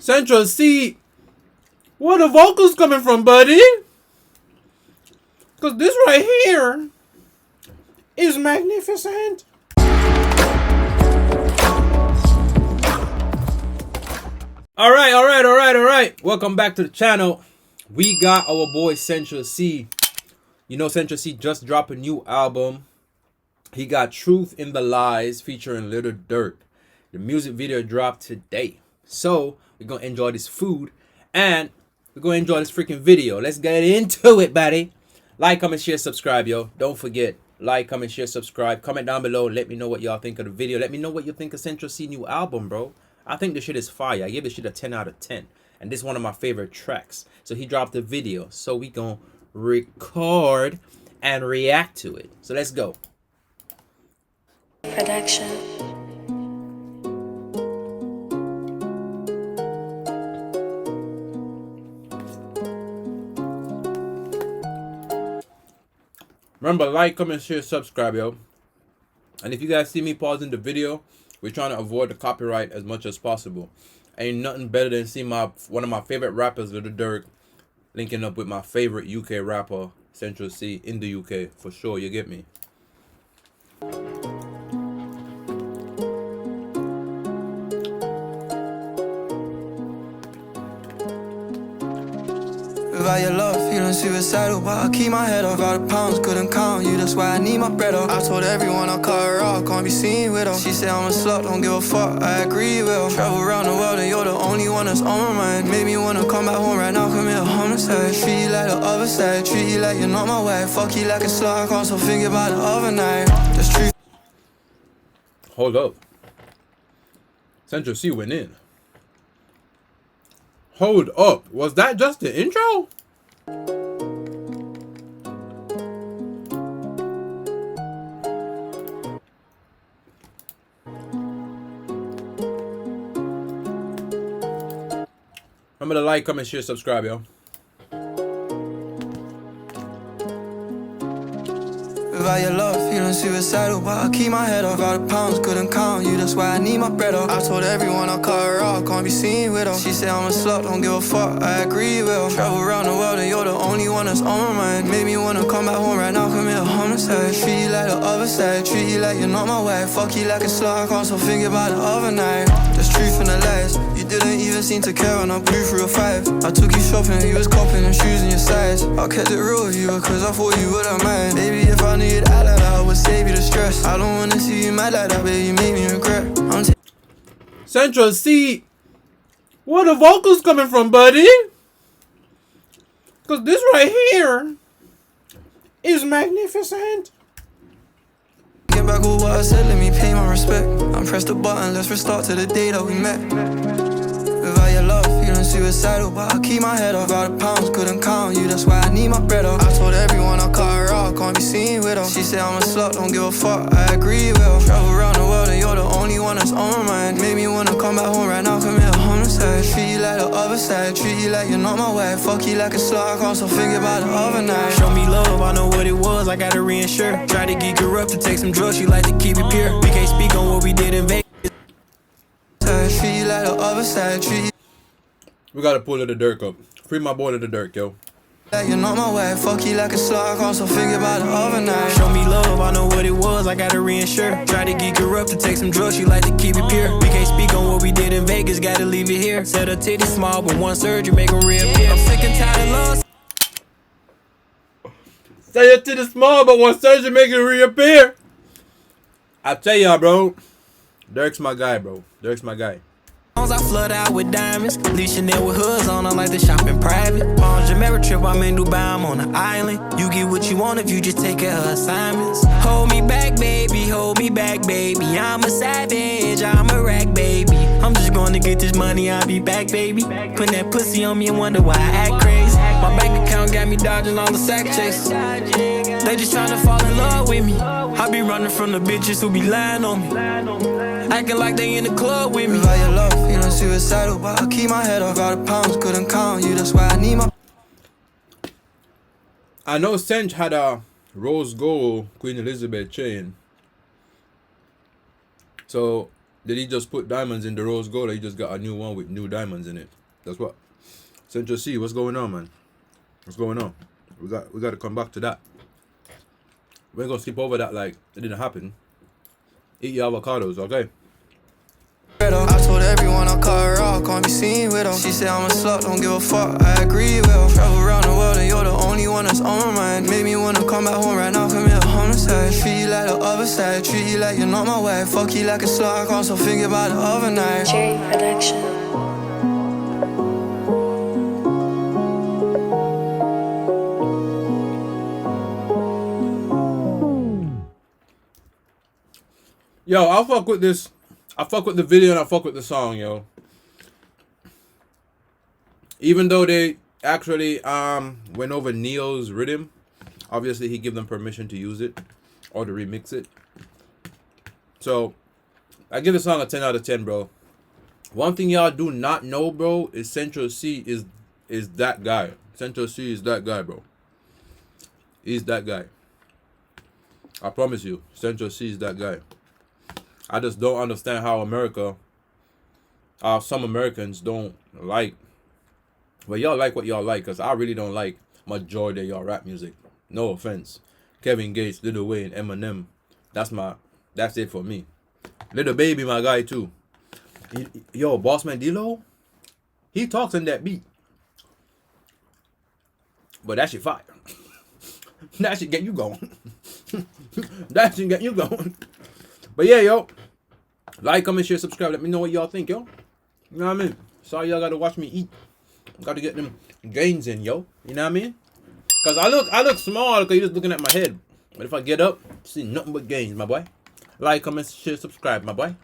Central C, where the vocals coming from, buddy? Because this right here is magnificent. All right. Welcome back to the channel. We got our boy Central C. You know Central C just dropped a new album. He got Truth in the Lies featuring Lil Durk. The music video dropped today. So we're going to enjoy this food and we're going to enjoy this freaking video. Let's get into it, buddy. Like, comment, share, subscribe, yo. Don't forget, like, comment, share, subscribe. Comment down below. Let me know what y'all think of the video. Let me know what you think of Central C new album, bro. I think this shit is fire. I give this shit a 10 out of 10. And this is one of my favorite tracks. So he dropped a video. So we gonna record and react to it. So let's go. Production. Remember, like, comment, share, subscribe, yo. And if you guys see me pausing the video, we're trying to avoid the copyright as much as possible. Ain't nothing better than seeing one of my favorite rappers, Lil Durk, linking up with my favorite UK rapper, Central C, in the UK. For sure, you get me? Without your love, feeling suicidal, but I keep my head up. Out of pounds, couldn't count you, that's why I need my bread up. I told everyone I cut her off, can't be seen with her. She said I'm a slut, don't give a fuck, I agree with her. Travel around the world and you're the only one that's on my mind. Made me wanna come back home right now, commit a homicide. Treat you like the other side, treat you like you're not my wife. Fuck you like a slut, I can't stop thinking about the other night. That's true. Hold up. Central C went in. Hold up. Was that just the intro? Remember to like, comment, share, subscribe, yo. Without your love, feeling suicidal, but I keep my head up. Out of pounds, couldn't count you, that's why I need my bread up. I told everyone I cut her off, can't be seen with her. She said I'm a slut, don't give a fuck, I agree with her. Travel around the world and you're the only one that's on my mind. Made me wanna come back home right now, commit a homicide. Treat you like the other side, treat you like you're not my wife. Fuck you like a slut, I can't stop thinking about the other night. There's truth in the lies, you didn't even seem to care when I blew through a 5. I took you shopping, you was copping and shoes in your size. I kept it real with you because I thought you wouldn't mind. Baby, if I knew you'd act like that, I would save you the stress. I don't wanna see you mad like that, baby, you make me regret. Central C, where the vocals coming from, buddy? Because this right here is magnificent. Get back with what I said, let me pay my respect. I'm press the button, let's restart to the day that we met. Without your love, feeling suicidal, but I keep my head up. Out of pounds, couldn't count you, that's why I need my bread up. I told everyone I cut her off, can't be seen with her. She said I'm a slut, don't give a fuck, I agree with her. Travel around the world and you're the only one that's on my mind. Made me wanna come back home right now, commit a homicide. Treat you like the other side, treat you like you're not my wife. Fuck you like a slut, I can't stop thinking about the other night. Show me love, I know what it was, I gotta reinsure. Try to get her up to take some drugs, she like to keep it pure. We can't speak on what we did in Vegas. Treat you like the other side, treat you We gotta pull Lil Durk up. Free my boy Lil Durk, yo. like you're not my wife. Fuck you like a slut, I can't stop thinking about the other night. Show me love, I know what it was, I gotta reinsure. Try to get her up to take some drugs, she like to keep it pure. We can't speak on what we did in Vegas, gotta leave it here. Said her titties small, but one surgery make them reappear. I'm sick and tired of love. Say it to the small, but one surgeon make it reappear. I tell y'all, bro. Durk's my guy, bro. Durk's my guy. I flood out with diamonds, leave Chanel with hoods on, I like to shop in private. On Jamaica trip, I'm in Dubai, I'm on an island. You get what you want if you just take care of assignments. Hold me back, baby, I'm a savage, I'm a rag, baby. I'm just gonna get this money, I'll be back, baby. Put that pussy on me and wonder why I act crazy. My bank account got me dodging all the sack chasers. They just tryna fall in love with me. I be running from the bitches who be lying on me, acting like they in the club with me. Without your love, feeling suicidal, but I keep my head up. Out of pounds, couldn't count you, that's why I need my... I know Sench had a rose gold Queen Elizabeth chain. So Did he just put diamonds in the rose gold, or he just got a new one with new diamonds in it? That's what. Central C, what's going on, man? What's going on? We got to come back to that. We ain't gonna skip over that like it didn't happen. Eat your avocados, okay? I told everyone I cut her off, can't be seen with her. She said I'm a slut, don't give a fuck, I agree with her. Travel around the world and you're the only one that's on my mind. Made me wanna come back home right now, commit a homicide. Treat you like the other side, treat you like you're not my wife. Fuck you like a slut, I can't stop thinking about the other night. Cherry Production. Yo, I fuck with this. I fuck with the video and I fuck with the song, yo. Even though they actually went over Neo's rhythm, obviously he gave them permission to use it or to remix it. So I give the song a 10 out of 10, bro. One thing y'all do not know, bro, is Central C is that guy. Central C is that guy, bro. He's that guy. I promise you, Central C is that guy. I just don't understand how some Americans don't like. Well, y'all like what y'all like, because I really don't like majority of y'all rap music. No offense. Kevin Gates, Lil Wayne, Eminem. That's it for me. Little Baby, my guy too. Yo, Bossman D-Lo, he talks in that beat. But that shit fire. That shit get you going. That shit get you going. But yeah, yo, like, comment, share, subscribe. Let me know what y'all think, yo. You know what I mean? Sorry y'all gotta watch me eat. Gotta get them gains in, yo. You know what I mean? Cause I look small because you're just looking at my head. But if I get up, see nothing but gains, my boy. Like, comment, share, subscribe, my boy.